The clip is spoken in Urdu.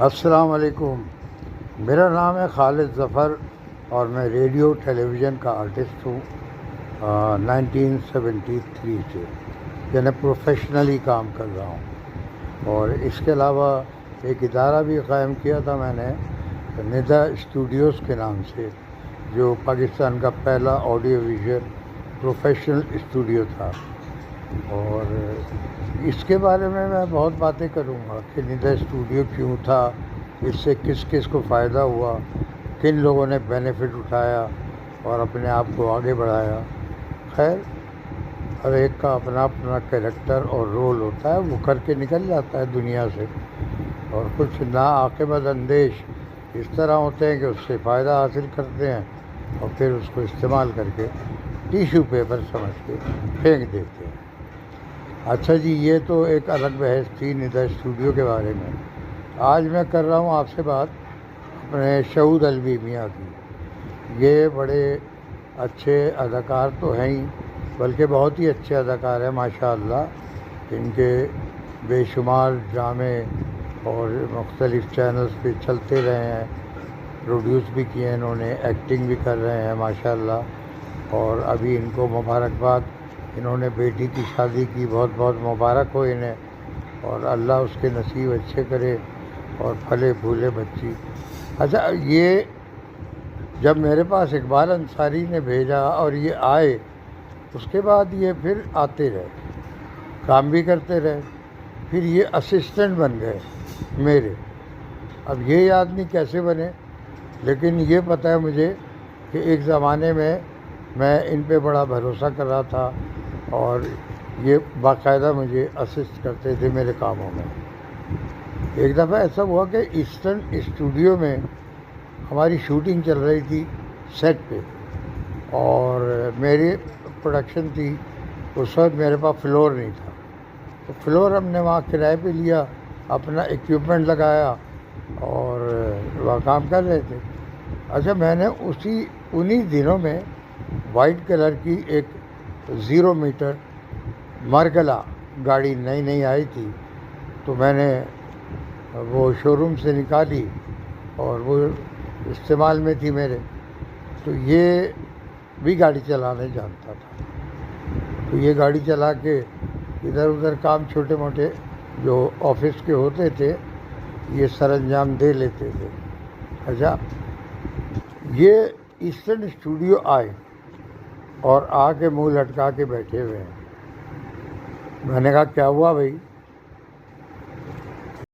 السلام علیکم. میرا نام ہے خالد ظفر اور میں ریڈیو ٹیلی ویژن کا آرٹسٹ ہوں 1973 سے، یعنی پروفیشنلی کام کر رہا ہوں. اور اس کے علاوہ ایک ادارہ بھی قائم کیا تھا میں نے ندا اسٹوڈیوز کے نام سے، جو پاکستان کا پہلا آڈیو ویژول پروفیشنل اسٹوڈیو تھا. اور اس کے بارے میں بہت باتیں کروں گا کہ ندا اسٹوڈیو کیوں تھا، اس سے کس کس کو فائدہ ہوا، کن لوگوں نے بینیفٹ اٹھایا اور اپنے آپ کو آگے بڑھایا. خیر، ہر ایک کا اپنا اپنا کریکٹر اور رول ہوتا ہے، وہ کر کے نکل جاتا ہے دنیا سے. اور کچھ ناعاقبت اندیش اس طرح ہوتے ہیں کہ اس سے فائدہ حاصل کرتے ہیں اور پھر اس کو استعمال کر کے ٹیشو پیپر سمجھ کے پھینک دیتے ہیں. اچھا جی، یہ تو ایک الگ بحث تھی ندا اسٹوڈیو کے بارے میں. آج میں کر رہا ہوں آپ سے بات اپنے شہود علوی میاں کی. یہ بڑے اچھے اداکار تو ہیں ہی، بلکہ بہت ہی اچھے اداکار ہیں ماشاء اللہ. ان کے بے شمار ڈرامے اور مختلف چینلز پہ چلتے رہے ہیں، پروڈیوس بھی کیے ہیں انہوں نے، ایکٹنگ بھی کر رہے ہیں ماشاء اللہ. اور ابھی ان کو مبارکباد، انہوں نے بیٹی کی شادی کی، بہت بہت مبارک ہو انہیں، اور اللہ اس کے نصیب اچھے کرے اور پھلے پھولے بچی. اچھا، یہ جب میرے پاس اقبال انصاری نے بھیجا اور یہ آئے، اس کے بعد یہ پھر آتے رہے، کام بھی کرتے رہے، پھر یہ اسسٹنٹ بن گئے میرے. اب یہ یاد نہیں کیسے بنے، لیکن یہ پتہ ہے مجھے کہ ایک زمانے میں ان پہ بڑا بھروسہ کر رہا تھا اور یہ باقاعدہ مجھے اسسٹ کرتے تھے میرے کاموں میں. ایک دفعہ ایسا ہوا کہ ایسٹرن اسٹوڈیو میں ہماری شوٹنگ چل رہی تھی سیٹ پہ، اور میری پروڈکشن تھی. اس وقت میرے پاس فلور نہیں تھا، تو فلور ہم نے وہاں کرائے پہ لیا، اپنا ایکوپمنٹ لگایا اور وہاں کام کر رہے تھے. اچھا، میں نے انہی دنوں میں وائٹ کلر کی ایک 0 میٹر مرگلا گاڑی نئی آئی تھی، تو میں نے وہ شو روم سے نکالی اور وہ استعمال میں تھی میرے. تو یہ بھی گاڑی چلانے جانتا تھا، تو یہ گاڑی چلا کے ادھر ادھر کام چھوٹے موٹے جو آفس کے ہوتے تھے یہ سر انجام دے لیتے تھے. اچھا، یہ ایسٹرن اسٹوڈیو آئے اور آ کے منہ لٹکا کے بیٹھے ہوئے ہیں. میں نے کہا کیا ہوا بھائی؟